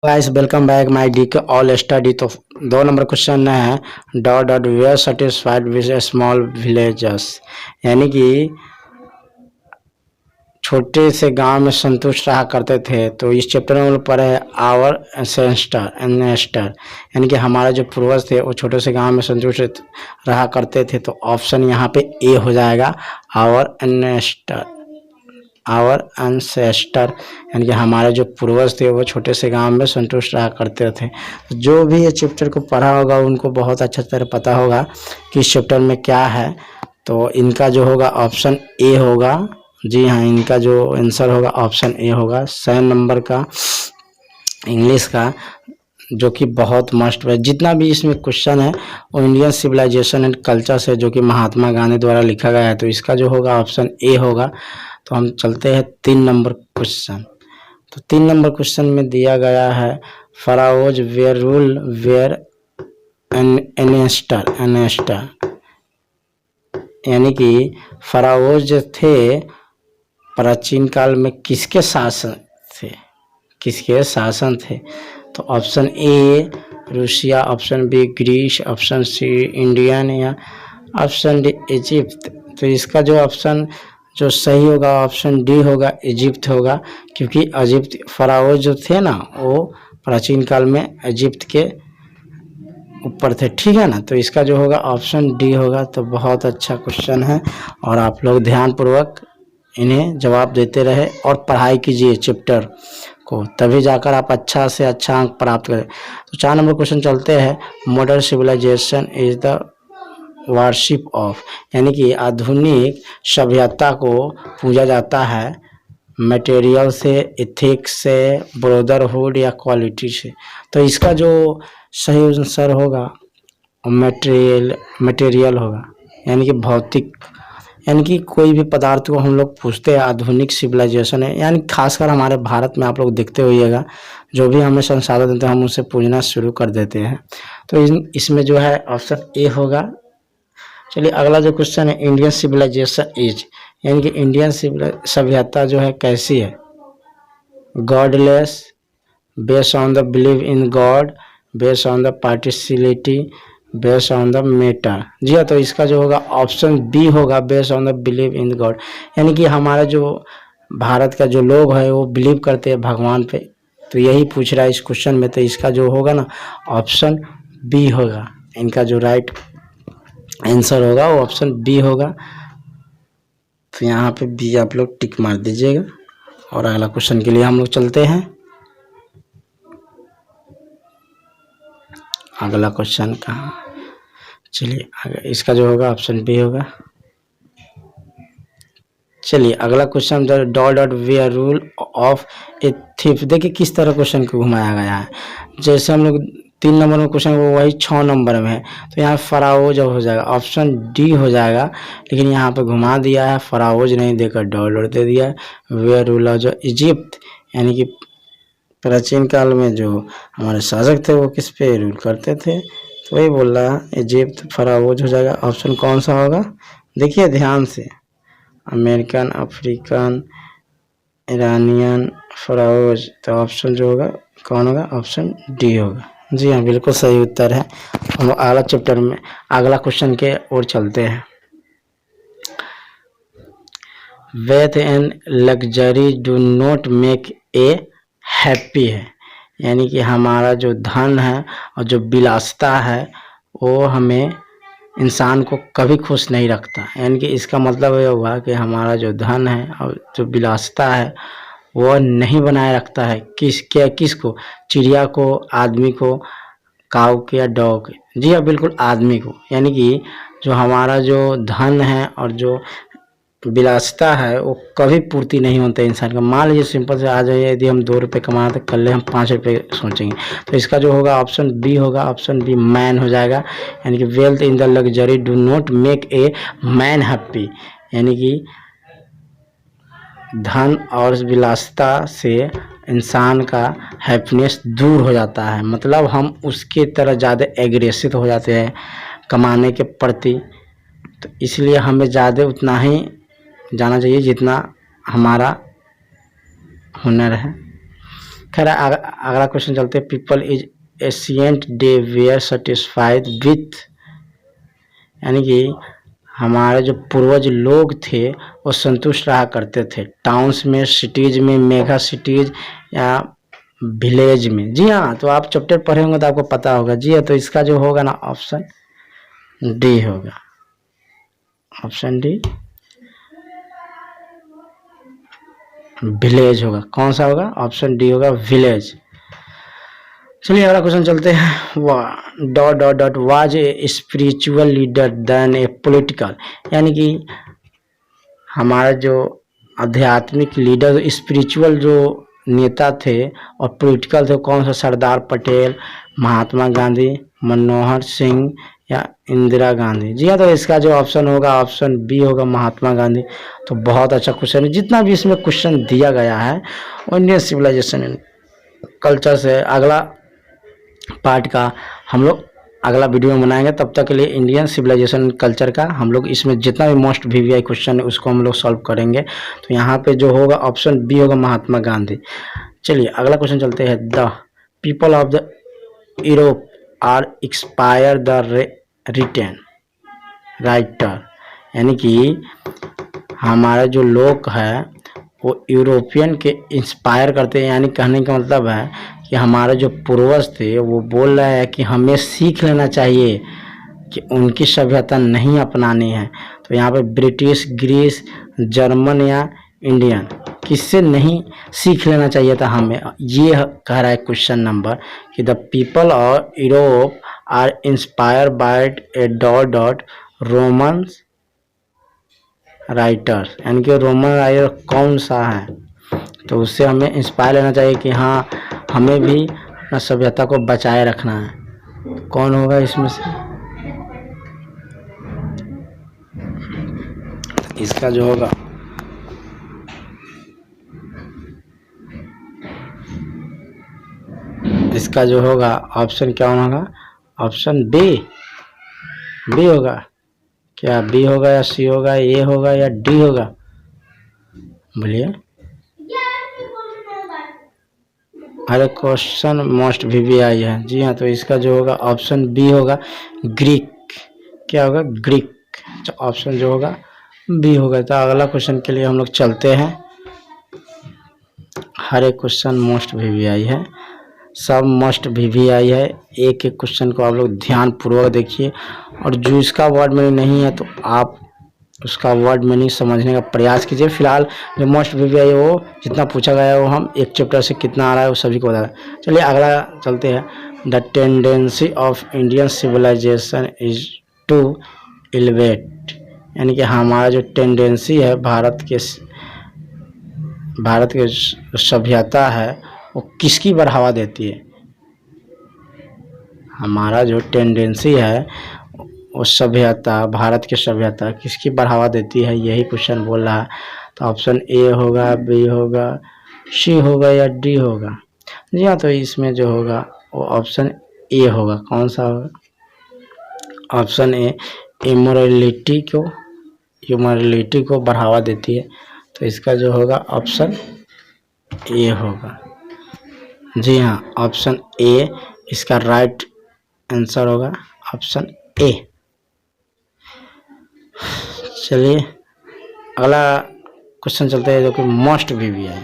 Guys welcome back my D K all study. तो 2 number question है dot dot we are satisfied with small villages, यानी कि छोटे से गांव में संतुष्ट रहा करते थे। तो इस चैप्टर में हम लोग पढ़े हैं आवर एंसेस्टर, यानी कि हमारे जो पूर्वज थे वो छोटे से गांव में संतुष्ट रहा करते थे। तो ऑप्शन यहाँ पे ए हो जाएगा, आवर एंसेस्टर, यानी कि हमारे जो पूर्वज थे वो छोटे से गांव में संतुष्ट रहा करते थे। जो भी ये चैप्टर को पढ़ा होगा उनको बहुत अच्छा तरह पता होगा कि इस चैप्टर में क्या है। तो इनका जो होगा ऑप्शन ए होगा। जी हाँ, इनका जो आंसर होगा ऑप्शन ए होगा। 7 नंबर का इंग्लिश का, जो कि बहुत मस्ट है। जितना भी इसमें क्वेश्चन है वो इंडियन सिविलाइजेशन एंड कल्चर से, जो कि महात्मा गांधी द्वारा लिखा गया है। तो इसका जो होगा ऑप्शन ए होगा। तो हम चलते हैं 3 नंबर क्वेश्चन। तो 3 नंबर क्वेश्चन में दिया गया है फराओज वेयर रूल वेयर एनेस्टर, यानी कि फराओज जो थे प्राचीन काल में किसके शासन थे। तो option A Russia, option B Greece, option C Indian, या ऑप्शन डी इजिप्ट। तो इसका जो ऑप्शन जो सही होगा ऑप्शन डी होगा, इजिप्ट होगा। क्योंकि इजिप्ट फराओ जो थे ना वो प्राचीन काल में इजिप्ट के ऊपर थे, ठीक है ना। तो इसका जो होगा ऑप्शन डी होगा। तो बहुत अच्छा क्वेश्चन है और आप लोग ध्यानपूर्वक इन्हें जवाब देते रहे और पढ़ाई कीजिए चैप्टर को, तभी जाकर आप अच्छा से अच्छा अंक प्राप्त करें। तो 4 नंबर क्वेश्चन चलते हैं modern civilization is the worship of, यानी कि आधुनिक सभ्यता को पूजा जाता है मटेरियल से, एथिक्स से, ब्रदरहुड या क्वालिटी से। तो इसका जो सही आंसर होगा मटेरियल होगा, यानी कि भौतिक, यानी कि कोई भी पदार्थ को हम लोग पूछते हैं आधुनिक सिविलाइजेशन है, यानी खासकर हमारे भारत में आप लोग देखते होइएगा जो भी हमें संसाधन देते हैं हम उसे पूजना शुरू कर देते हैं। तो इसमें जो है ऑप्शन ए होगा। चलिए अगला जो क्वेश्चन है इंडियन सिविलाइजेशन इज, यानी कि इंडियन सभ्यता जो है कैसी है। Godless, based on the believe in God, based on the partiality, based on the meta. जी हाँ, तो इसका जो होगा ऑप्शन बी होगा, based on the believe in God, यानी कि हमारा जो भारत का जो लोग है वो बिलीव करते हैं भगवान पे। तो यही पूछ रहा है इस क्वेश्चन में। तो इसका जो होगा ना ऑप्शन बी होगा, इनका जो राइट आंसर होगा वो ऑप्शन बी होगा। तो यहाँ पे बी आप लोग टिक मार दीजिएगा। और अगला क्वेश्चन के लिए हम लोग चलते हैं। अगला क्वेश्चन कहाँ, चलिए इसका जो होगा ऑप्शन बी होगा। चलिए अगला question dot dot we are rule of a thief. देखिए किस तरह क्वेश्चन को घुमाया गया है। जैसे हम लोग 3 नंबर में क्वेश्चन वो वही 6 नंबर में है। तो यहाँ फराओज हो जाएगा, ऑप्शन डी हो जाएगा। लेकिन यहाँ पे घुमा दिया है, फराओज नहीं देकर डॉट डॉट दे दिया है। वे रूल ऑफ जो इजिप्ट, यानी कि प्राचीन काल में जो हमारे शासक थे वो किस पे रूल करते थे। तो वही बोल रहा है इजिप्ट, फराओज हो जाएगा। ऑप्शन कौन सा होगा देखिए ध्यान से, अमेरिकन, अफ्रीकन, ईरानियन, फराओज। तो ऑप्शन जो होगा कौन होगा, ऑप्शन डी होगा। जी हाँ, बिल्कुल सही उत्तर है। हम अगला चैप्टर में अगला क्वेश्चन के ओर चलते हैं। Wealth and luxury do not make a happy है, यानी कि हमारा जो धन है और जो विलासिता है वो हमें इंसान को कभी खुश नहीं रखता। यानी कि इसका मतलब ये हुआ कि हमारा जो धन है और जो विलासिता है वो नहीं बनाए रखता है किसको, चिड़िया को, आदमी को, काऊ के या डॉग। जी हाँ, बिल्कुल आदमी को। यानी कि जो हमारा जो धन है और जो विलासिता है वो कभी पूर्ति नहीं होता इंसान का। मान लीजिए सिंपल से आ जाइए, यदि हम 2 रुपये कमाना तो कल हम 5 रुपये सोचेंगे। तो इसका जो होगा ऑप्शन बी होगा, ऑप्शन बी मैन हो जाएगा। यानी कि wealth in the luxury do not make a man happy, यानी कि धन और विलासिता से इंसान का हैप्पीनेस दूर हो जाता है। मतलब हम उसके तरह ज़्यादा एग्रेसिव हो जाते हैं कमाने के प्रति। तो इसलिए हमें ज़्यादा उतना ही जाना चाहिए जितना हमारा हुनर है। खैर अगला क्वेश्चन चलते हैं। People is ancient day were satisfied with, यानी कि हमारे जो पूर्वज लोग थे वो संतुष्ट रहा करते थे टाउन्स में, सिटीज में, मेगा सिटीज या विलेज में। जी हाँ, तो आप चैप्टर पढ़े होंगे तो आपको पता होगा। जी हाँ, तो इसका जो होगा ना ऑप्शन डी होगा, ऑप्शन डी विलेज होगा। कौन सा होगा? ऑप्शन डी होगा विलेज। चलिए अगला क्वेश्चन चलते हैं। Dot dot dot was a spiritual leader than a political, यानी कि हमारा जो आध्यात्मिक लीडर, स्पिरिचुअल जो नेता थे और पॉलिटिकल थे, कौन सा? सरदार पटेल, महात्मा गांधी, मनमोहन सिंह या इंदिरा गांधी। जी हाँ, तो इसका जो ऑप्शन होगा ऑप्शन बी होगा, महात्मा गांधी। तो बहुत अच्छा क्वेश्चन है। जितना भी इसमें क्वेश्चन दिया गया है इंडियन सिविलाइजेशन एंड कल्चर से अगला पार्ट का हम लोग अगला वीडियो में बनाएंगे। तब तक के लिए इंडियन सिविलाइजेशन कल्चर का हम लोग इसमें जितना भी मोस्ट वीवीआई क्वेश्चन है उसको हम लोग सॉल्व करेंगे। तो यहाँ पे जो होगा ऑप्शन बी होगा, महात्मा गांधी। चलिए अगला क्वेश्चन चलते हैं। The people of the Europe are expire the written writer, यानी कि हमारे जो लोग हैं वो यूरोपियन के इंस्पायर करते हैं, यानी कहने का मतलब है कि हमारे जो पूर्वज थे वो बोल रहे हैं कि हमें सीख लेना चाहिए कि उनकी सभ्यता नहीं अपनानी है। तो यहाँ पे ब्रिटिश, ग्रीस, जर्मन या इंडियन, किससे नहीं सीख लेना चाहिए था हमें? ये कह रहा है क्वेश्चन नंबर कि the people of Europe are inspire by a dot dot Roman writers, यानी कि रोमन राइटर कौन सा है? तो उससे हमें इंस्पायर लेना चाहिए कि हाँ हमें भी अपना सभ्यता को बचाए रखना है। कौन होगा इसमें से? इसका जो होगा ऑप्शन क्या होगा? ऑप्शन बी, बी होगा। क्या बी होगा या सी होगा, ए होगा या डी होगा? बोलिए। हर क्वेश्चन मोस्ट वीवीआई है। जी हाँ, तो इसका जो होगा ऑप्शन बी होगा, ग्रीक। क्या होगा? ग्रीक। ऑप्शन जो होगा बी होगा। तो अगला क्वेश्चन के लिए हम लोग चलते हैं। हर एक क्वेश्चन मोस्ट वीवीआई है, सब मोस्ट वीवीआई है। एक एक क्वेश्चन को आप लोग ध्यान पूर्वक देखिए, और जो इसका वर्ड मीनिंग नहीं है तो आप उसका वर्ड मीनिंग समझने का प्रयास कीजिए। फिलहाल जो मोस्ट वीवीआई है वो जितना पूछा गया है वो हम एक चैप्टर से कितना आ रहा है वो सभी को बता रहे हैं। चलिए अगला चलते हैं। The tendency of Indian civilization is to elevate, यानी कि हमारा जो टेंडेंसी है भारत के सभ्यता है वो किसकी बढ़ावा देती है? हमारा जो टेंडेंसी है वो सभ्यता, भारत की सभ्यता किसकी बढ़ावा देती है, यही क्वेश्चन बोल रहा है। तो ऑप्शन ए होगा, बी होगा, सी होगा या डी होगा? जी हाँ, तो इसमें जो होगा वो ऑप्शन ए होगा। कौन सा होगा? ऑप्शन ए, इमोरलिटी को बढ़ावा देती है। तो इसका जो होगा ऑप्शन ए होगा। जी हाँ, ऑप्शन ए इसका राइट आंसर होगा, ऑप्शन ए। चलिए अगला क्वेश्चन चलते हैं जो कि मोस्ट वीवीआई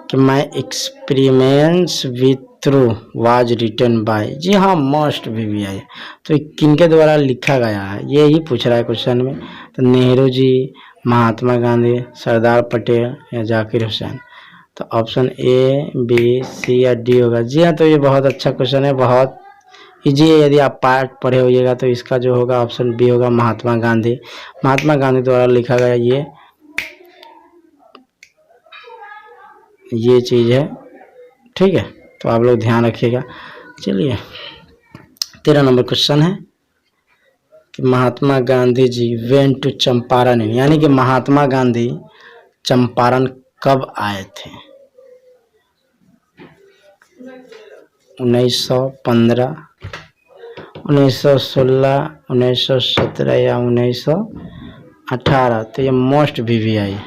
कि my experiments with through was written by. जी हाँ, मोस्ट वीवीआई। तो किनके द्वारा लिखा गया है ये ही पूछ रहा है क्वेश्चन में। तो नेहरू जी, महात्मा गांधी, सरदार पटेल या जाकिर हुसैन? तो ऑप्शन ए, बी, सी या डी होगा। जी हाँ, तो ये बहुत अच्छा क्वेश्चन है, बहुत इजी है। यदि आप पार्ट पढ़े होइएगा तो इसका जो होगा ऑप्शन बी होगा, महात्मा गांधी। महात्मा गांधी द्वारा लिखा गया ये चीज़ है। ठीक है, तो आप लोग ध्यान रखिएगा। चलिए 13 नंबर क्वेश्चन है कि महात्मा गांधी जी वेंट टू चंपारण, यानी कि महात्मा गांधी चंपारण कब आए थे? 1915, 1916, 1917 या 1918? तो ये मोस्ट वीवीआई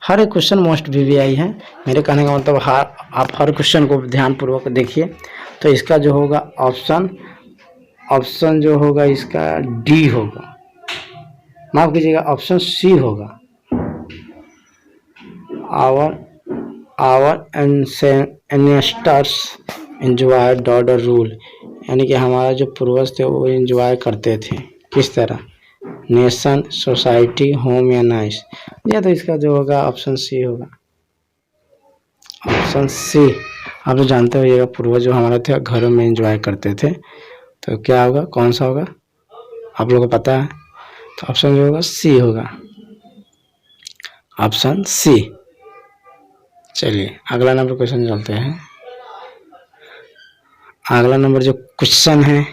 हर एक क्वेश्चन मोस्ट वीवीआई है। मेरे कहने का मतलब आप हर क्वेश्चन को ध्यानपूर्वक देखिए। तो इसका जो होगा ऑप्शन जो होगा इसका डी होगा, माफ कीजिएगा ऑप्शन सी होगा। Our ancestors enjoy dot rule, यानी कि हमारा जो पूर्वज थे वो एंजॉय करते थे किस तरह, नेशन, सोसाइटी, होम या नाइस। या तो इसका जो होगा ऑप्शन सी होगा, ऑप्शन सी। आप तो जानते हो ये पूर्वज जो हमारे थे घरों में एंजॉय करते थे, तो क्या होगा, कौन सा होगा, आप लोगों को पता है। तो ऑप्शन जो होगा सी होगा, ऑप्शन सी। चलिए अगला नंबर क्वेश्चन चलते हैं। अगला नंबर जो क्वेश्चन है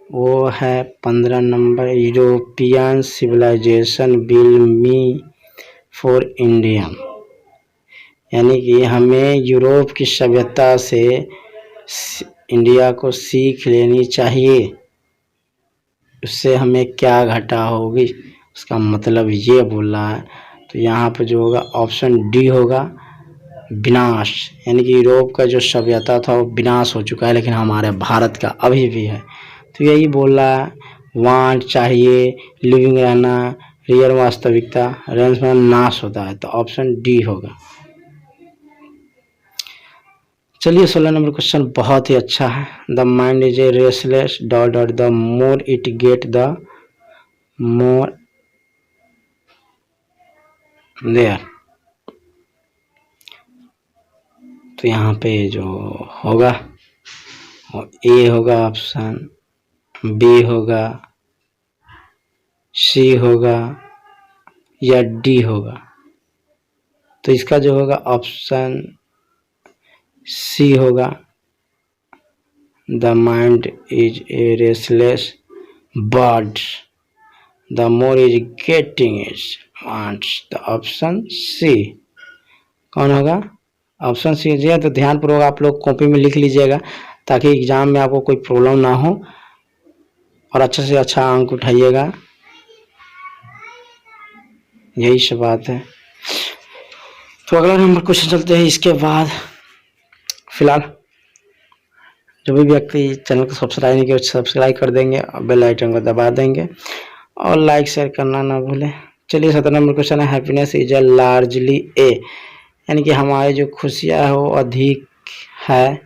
वो है 15 number, European civilization will me for India, यानी कि हमें यूरोप की सभ्यता से इंडिया को सीख लेनी चाहिए, उससे हमें क्या घटा होगी, उसका मतलब ये बोल रहा है। तो यहाँ पर जो होगा ऑप्शन डी होगा, विनाश, यानी कि यूरोप का जो सभ्यता था वो विनाश हो चुका है, लेकिन हमारे भारत का अभी भी है। तो यही बोल रहा है, वांट चाहिए, लिविंग रहना, रियल वास्तविकता, रेंस में नाश होता है। तो ऑप्शन डी होगा। चलिए 16 नंबर क्वेश्चन बहुत ही अच्छा है। The mind is a restless dot dot the more it get the more there. तो यहाँ पे जो होगा ए होगा ऑप्शन, बी होगा, सी होगा या डी होगा। तो इसका जो होगा ऑप्शन सी होगा, the mind is a restless bird the more is getting it wants. The option C कौन होगा, ऑप्शन सी जी। तो ध्यानपूर्वक आप लोग कॉपी में लिख लीजिएगा ताकि एग्जाम में आपको कोई प्रॉब्लम ना हो और अच्छे से अच्छा अंक उठाइएगा, यही सब बात है। तो अगला नंबर क्वेश्चन चलते हैं। इसके बाद फिलहाल जो भी व्यक्ति चैनल को सब्सक्राइब नहीं किया सब्सक्राइब कर देंगे और बेल आइकन को दबा देंगे और लाइक शेयर करना ना भूलें। चलिए 17 नंबर क्वेश्चन है, happiness is a largely a, यानी कि हमारी जो खुशियाँ है वो अधिक है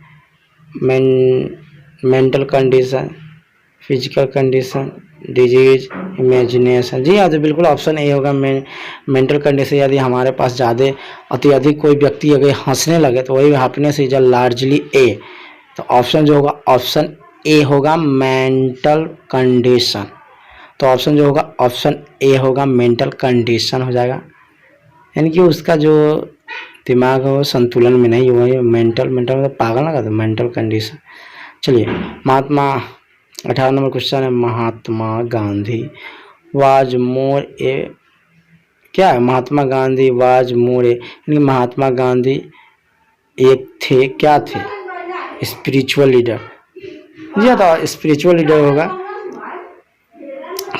mental condition, physical condition, disease, imagination. जी हाँ, तो बिल्कुल ऑप्शन ए होगा, मेंटल कंडीशन। यदि हमारे पास ज़्यादा अत्यधिक कोई व्यक्ति अगर हंसने लगे तो वही हैप्पीनेस इज अ लार्जली ए। तो ऑप्शन जो होगा ऑप्शन ए होगा, मेंटल कंडीशन। तो ऑप्शन जो होगा ऑप्शन ए होगा, मेंटल कंडीशन हो जाएगा, यानी कि उसका जो दिमाग है वो संतुलन में नहीं हुआ है। मेंटल मतलब पागल ना कहते, मेंटल कंडीशन। चलिए महात्मा 18 नंबर क्वेश्चन है, महात्मा गांधी वाज मोर ए, क्या है, महात्मा गांधी वाज मोर ए, यानी महात्मा गांधी एक थे, क्या थे, स्पिरिचुअल लीडर। जी तो स्पिरिचुअल लीडर होगा।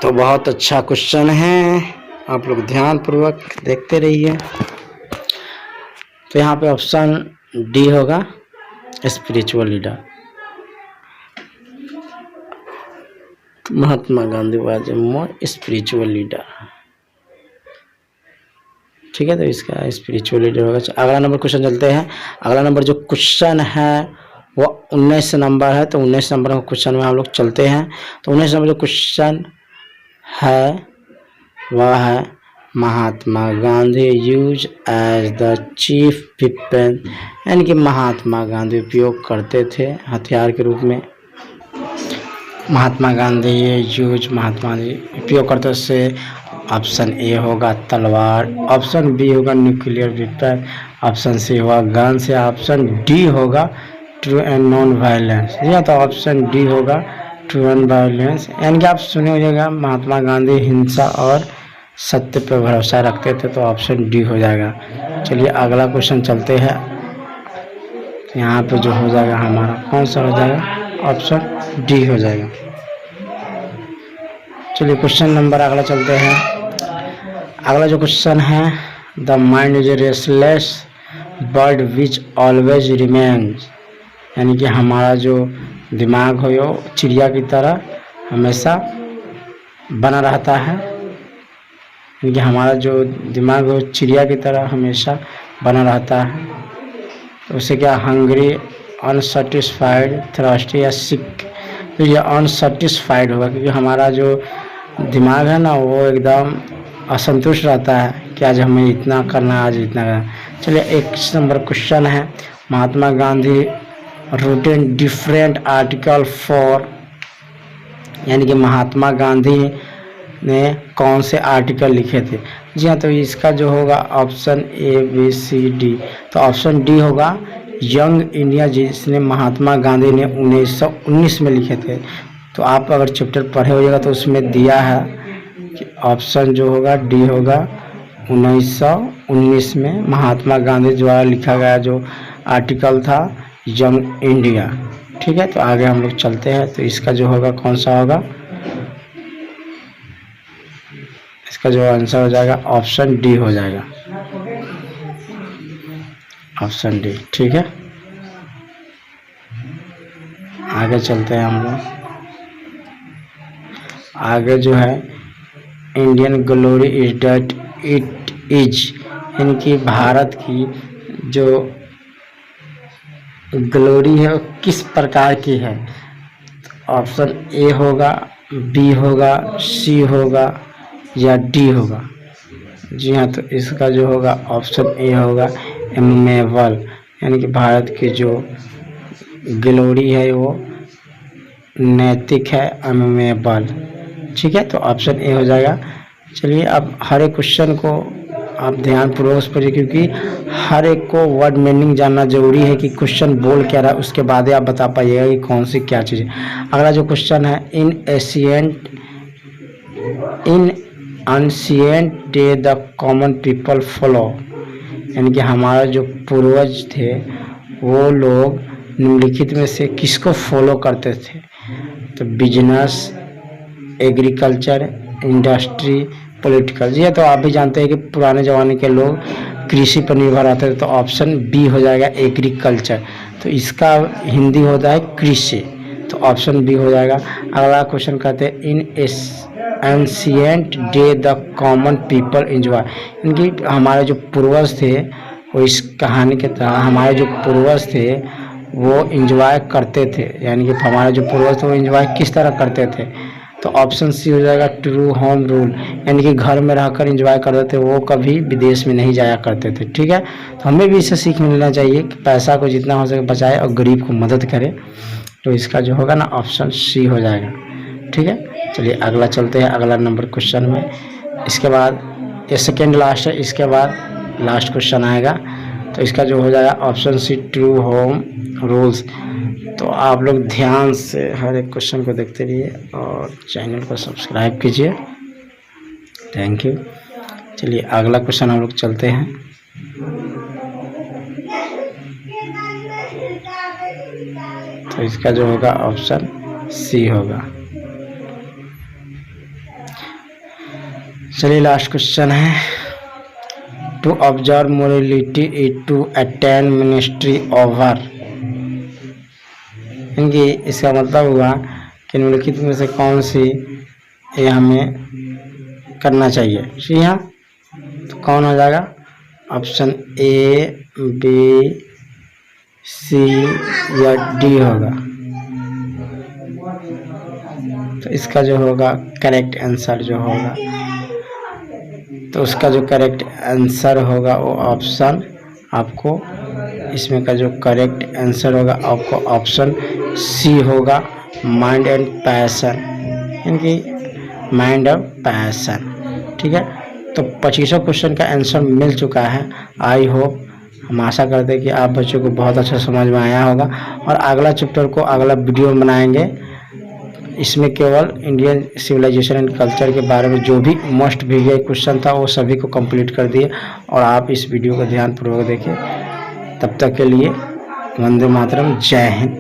तो बहुत अच्छा क्वेश्चन है, आप लोग ध्यान पूर्वक देखते रहिए। तो यहाँ पे ऑप्शन डी होगा, spiritual leader. Mahatma Gandhi was more spiritual leader, ठीक है। तो इसका स्पिरिचुअल लीडर होगा। अगला नंबर क्वेश्चन चलते हैं। अगला नंबर जो क्वेश्चन है वो 19 नंबर है। तो 19 नंबर का क्वेश्चन में हम लोग चलते हैं। तो 19 नंबर जो क्वेश्चन है वह है, Mahatma Gandhi use as the chief weapon, यानी कि महात्मा गांधी उपयोग करते थे हथियार के रूप में। महात्मा गांधी महात्मा गांधी उपयोग करते से ऑप्शन ए होगा तलवार, ऑप्शन बी होगा न्यूक्लियर वेपन, ऑप्शन सी होगा गन से, ऑप्शन डी होगा ट्रू एंड नॉन वायलेंस। या तो ऑप्शन डी होगा ट्रू एंड वायलेंस, यानी कि आप सुने होइएगा महात्मा गांधी हिंसा और सत्य पर भरोसा रखते थे। तो ऑप्शन डी हो जाएगा। चलिए अगला क्वेश्चन चलते हैं। यहाँ पे जो हो जाएगा हमारा कौन सा हो जाएगा, ऑप्शन डी हो जाएगा। चलिए क्वेश्चन नंबर अगला चलते हैं। अगला जो क्वेश्चन है the mind is A restless bird which always remains, यानी कि हमारा जो दिमाग हो यो चिड़िया की तरह हमेशा बना रहता है, यानी कि हमारा जो दिमाग हो चिड़िया की तरह हमेशा बना रहता है। तो उसे क्या, हंग्री, अनसेटिस्फाइड, थ्रस्टी या सिक। तो ये अनसेटिस्फाइड होगा क्योंकि हमारा जो दिमाग है ना वो एकदम असंतुष्ट रहता है कि आज हमें इतना करना है, आज इतना करना। चलिए 1 नंबर क्वेश्चन है, Mahatma Gandhi written different article for, यानी कि महात्मा गांधी ने कौन से आर्टिकल लिखे थे। जी हाँ, तो इसका जो होगा ऑप्शन ABCD, तो ऑप्शन डी होगा यंग इंडिया, जिसने महात्मा गांधी ने 1919 में लिखे थे। तो आप अगर चैप्टर पढ़े होइएगा तो उसमें दिया है कि ऑप्शन जो होगा डी होगा 1919 में महात्मा गांधी द्वारा लिखा गया जो आर्टिकल था यंग इंडिया। ठीक है, तो आगे हम लोग चलते हैं। तो इसका जो होगा कौन सा होगा, इसका जो आंसर हो जाएगा ऑप्शन डी हो जाएगा, ऑप्शन डी। ठीक है, आगे चलते हैं हम लोग। आगे जो है Indian glory is date it is, यानी कि भारत की जो ग्लोरी है वो किस प्रकार की है। ऑप्शन ए होगा, बी होगा, सी होगा या डी होगा। जी हाँ, तो इसका जो होगा ऑप्शन ए होगा एमेबल, यानी कि भारत की जो ग्लोरी है वो नैतिक है, एमेबल। ठीक है, तो ऑप्शन ए हो जाएगा। चलिए अब हर एक क्वेश्चन को आप ध्यानपूर्वक पढ़िए क्योंकि हर एक को वर्ड मीनिंग जानना जरूरी है कि क्वेश्चन बोल क्या रहा है, उसके बाद ही आप बता पाइएगा कि कौन सी क्या चीज़ है। अगला जो क्वेश्चन है, in ancient day the common people follow, यानी कि हमारा जो पूर्वज थे वो लोग निम्नलिखित में से किसको फॉलो करते थे। तो बिजनेस, एग्रीकल्चर, इंडस्ट्री, पॉलिटिकल। जी है, तो आप भी जानते हैं कि पुराने ज़माने के लोग कृषि पर निर्भर रहते थे। तो ऑप्शन बी हो जाएगा एग्रीकल्चर, तो इसका हिंदी होता है कृषि, तो ऑप्शन बी हो जाएगा। अगला क्वेश्चन कहते हैं इन ancient day the common people enjoy, यानी कि हमारे जो पूर्वज थे वो इस कहानी के तरह हमारे जो पूर्वज थे वो एंजॉय करते थे, यानी कि हमारे जो पूर्वज थे वो एंजॉय किस तरह करते थे। तो ऑप्शन सी हो जाएगा ट्रू होम रूल, यानी कि घर में रहकर एंजॉय करते थे, वो कभी विदेश में नहीं जाया करते थे। ठीक है, तो हमें भी इससे सीख मिलना चाहिए कि पैसा को जितना हो सके बचाए और गरीब को मदद करे। तो इसका जो होगा ना ऑप्शन सी हो जाएगा। ठीक है, चलिए अगला चलते हैं, अगला नंबर क्वेश्चन में। इसके बाद ये सेकेंड लास्ट है, इसके बाद लास्ट क्वेश्चन आएगा। तो इसका जो हो जाएगा option C true home rules. तो आप लोग ध्यान से हर एक क्वेश्चन को देखते रहिए और चैनल को सब्सक्राइब कीजिए। Thank you. चलिए अगला क्वेश्चन हम लोग चलते हैं। तो इसका जो होगा ऑप्शन सी होगा। चलिए लास्ट क्वेश्चन है, to observe morality is to attain ministry over, यानी इसका मतलब हुआ कि निम्नलिखित में से कौन सी ये हमें करना चाहिए। जी हाँ, तो कौन हो जाएगा, ऑप्शन ए, बी, सी या डी होगा। तो इसका जो होगा करेक्ट आंसर जो होगा, तो उसका जो करेक्ट आंसर होगा वो ऑप्शन आपको इसमें का जो करेक्ट आंसर होगा आपको ऑप्शन सी होगा, माइंड एंड पैशन, यानी कि माइंड और पैशन। ठीक है, तो 25 क्वेश्चन का आंसर मिल चुका है। आई होप, हम आशा करते हैं कि आप बच्चों को बहुत अच्छा समझ में आया होगा। और अगला चैप्टर को अगला वीडियो बनाएंगे, इसमें केवल इंडियन सिविलाइजेशन एंड कल्चर के बारे में जो भी मोस्ट वीडियो क्वेश्चन था वो सभी को कंप्लीट कर दिए। और आप इस वीडियो को ध्यानपूर्वक देखें। तब तक के लिए वंदे मातरम, जय हिंद,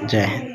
जय हिंद।